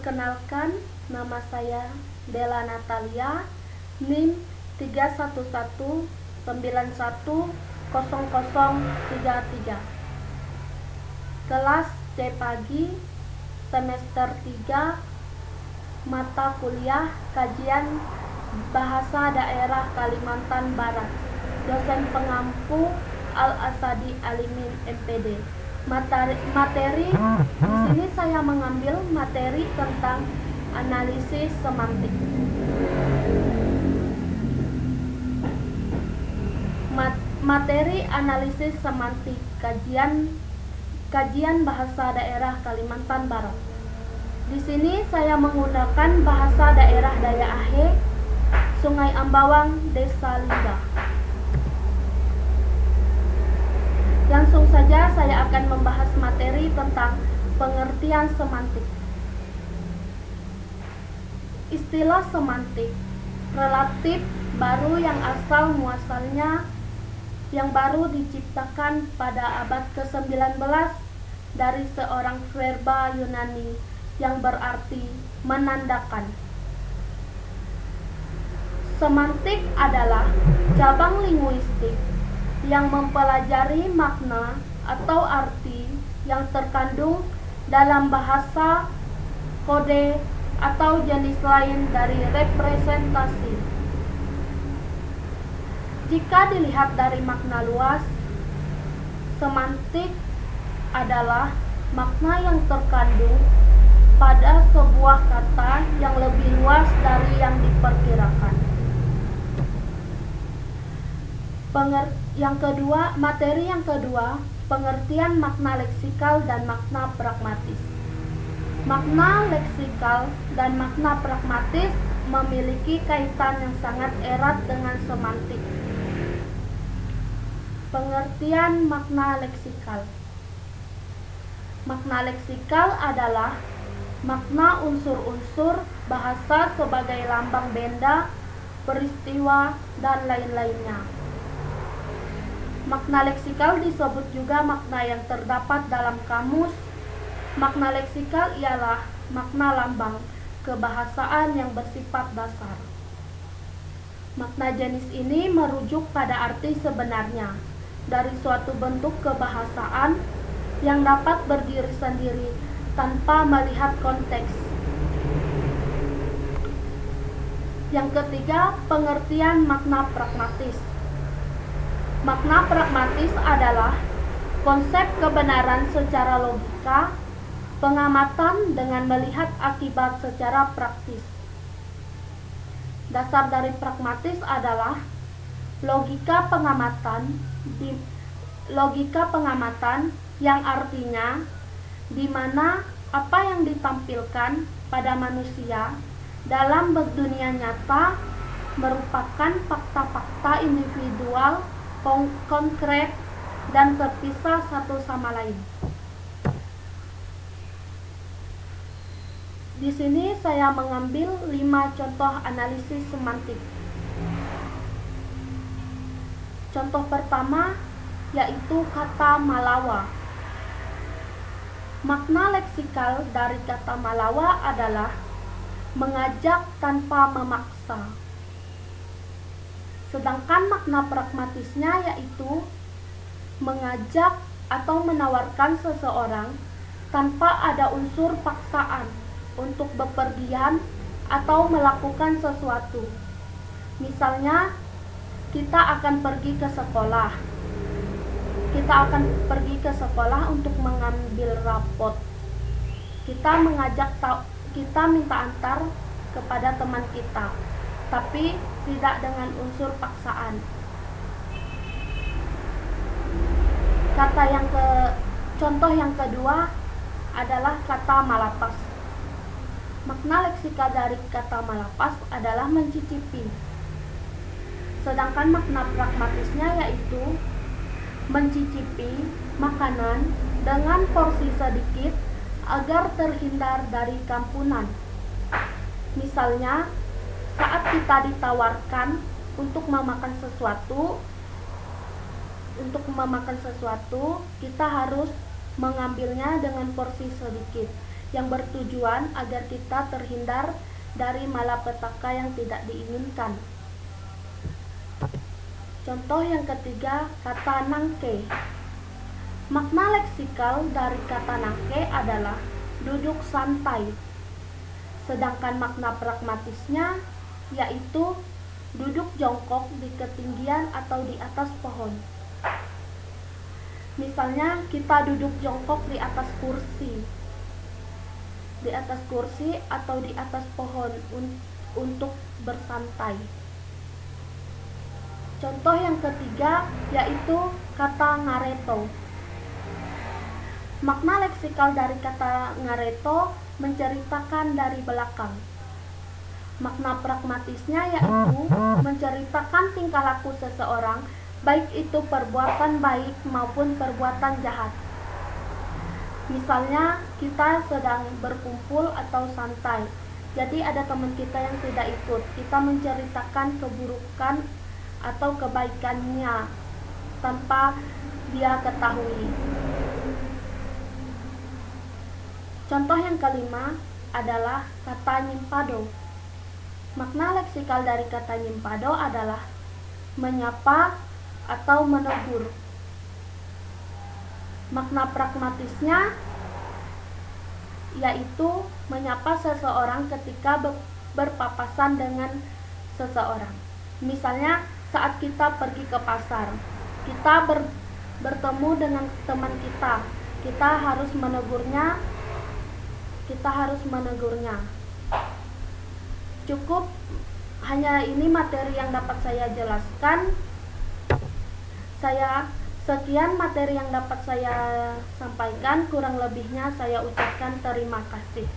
Perkenalkan, nama saya Della Natalia, NIM 311910033. Kelas C pagi, semester 3, mata kuliah Kajian Bahasa Daerah Kalimantan Barat. Dosen pengampu Al-Asadi Alimin MPD. Materi di sini saya mengambil materi tentang analisis semantik. Materi analisis semantik kajian bahasa daerah Kalimantan Barat. Di sini saya menggunakan bahasa daerah Dayak Ahe, Sungai Ambawang, Desa Lingga. Langsung saja saya akan membahas materi tentang pengertian semantik. Istilah semantik relatif baru yang asal muasalnya yang baru diciptakan pada abad ke-19 dari seorang verba Yunani yang berarti menandakan. Semantik adalah cabang linguistik yang mempelajari makna atau arti yang terkandung dalam bahasa, kode, atau jenis lain dari representasi. Jika dilihat dari makna luas, semantik adalah makna yang terkandung pada sebuah kata yang lebih luas dari yang diperkirakan. Materi yang kedua, pengertian makna leksikal dan makna pragmatis. Makna leksikal dan makna pragmatis memiliki kaitan yang sangat erat dengan semantik. Pengertian makna leksikal. Makna leksikal adalah makna unsur-unsur bahasa sebagai lambang benda, peristiwa, dan lain-lainnya. Makna leksikal disebut juga makna yang terdapat dalam kamus. Makna leksikal ialah makna lambang kebahasaan yang bersifat dasar. Makna jenis ini merujuk pada arti sebenarnya dari suatu bentuk kebahasaan yang dapat berdiri sendiri tanpa melihat konteks. Yang ketiga, pengertian makna pragmatis. Makna pragmatis adalah konsep kebenaran secara logika, pengamatan dengan melihat akibat secara praktis. Dasar dari pragmatis adalah logika pengamatan yang artinya di mana apa yang ditampilkan pada manusia dalam dunia nyata merupakan fakta-fakta individual, konkret, dan terpisah satu sama lain. Di sini saya mengambil 5 contoh analisis semantik. Contoh pertama yaitu kata malawa. Makna leksikal dari kata malawa adalah mengajak tanpa memaksa. Sedangkan makna pragmatisnya yaitu mengajak atau menawarkan seseorang tanpa ada unsur paksaan untuk bepergian atau melakukan sesuatu. Misalnya, kita akan pergi ke sekolah. Kita akan pergi ke sekolah untuk mengambil rapot. Kita minta antar kepada teman kita, tapi tidak dengan unsur paksaan. Contoh yang kedua adalah kata malapas. Makna leksikal dari kata malapas adalah mencicipi. Sedangkan makna pragmatisnya yaitu mencicipi makanan dengan porsi sedikit agar terhindar dari kampunan. Misalnya, saat kita ditawarkan untuk memakan sesuatu, kita harus mengambilnya dengan porsi sedikit. yang bertujuan agar kita terhindar dari malapetaka yang tidak diinginkan. Contoh yang ketiga, kata nangke. Makna leksikal dari kata nangke adalah duduk santai. Sedangkan makna pragmatisnya yaitu duduk jongkok di ketinggian atau di atas pohon. Misalnya kita duduk jongkok di atas kursi atau di atas pohon untuk bersantai. Contoh yang ketiga yaitu kata ngareto. Makna leksikal dari kata ngareto menceritakan dari belakang. Makna pragmatisnya yaitu menceritakan tingkah laku seseorang, baik itu perbuatan baik maupun perbuatan jahat. Misalnya kita sedang berkumpul atau santai, jadi ada teman kita yang tidak ikut. Kita menceritakan keburukan atau kebaikannya tanpa dia ketahui. Contoh yang kelima adalah kata nyimpado. Makna leksikal dari kata nyimpado adalah menyapa atau menegur. Makna pragmatisnya yaitu menyapa seseorang ketika berpapasan dengan seseorang. Misalnya saat kita pergi ke pasar, kita bertemu dengan teman kita, kita harus menegurnya. Cukup hanya ini materi yang dapat saya jelaskan. Sekian materi yang dapat saya sampaikan, kurang lebihnya saya ucapkan terima kasih.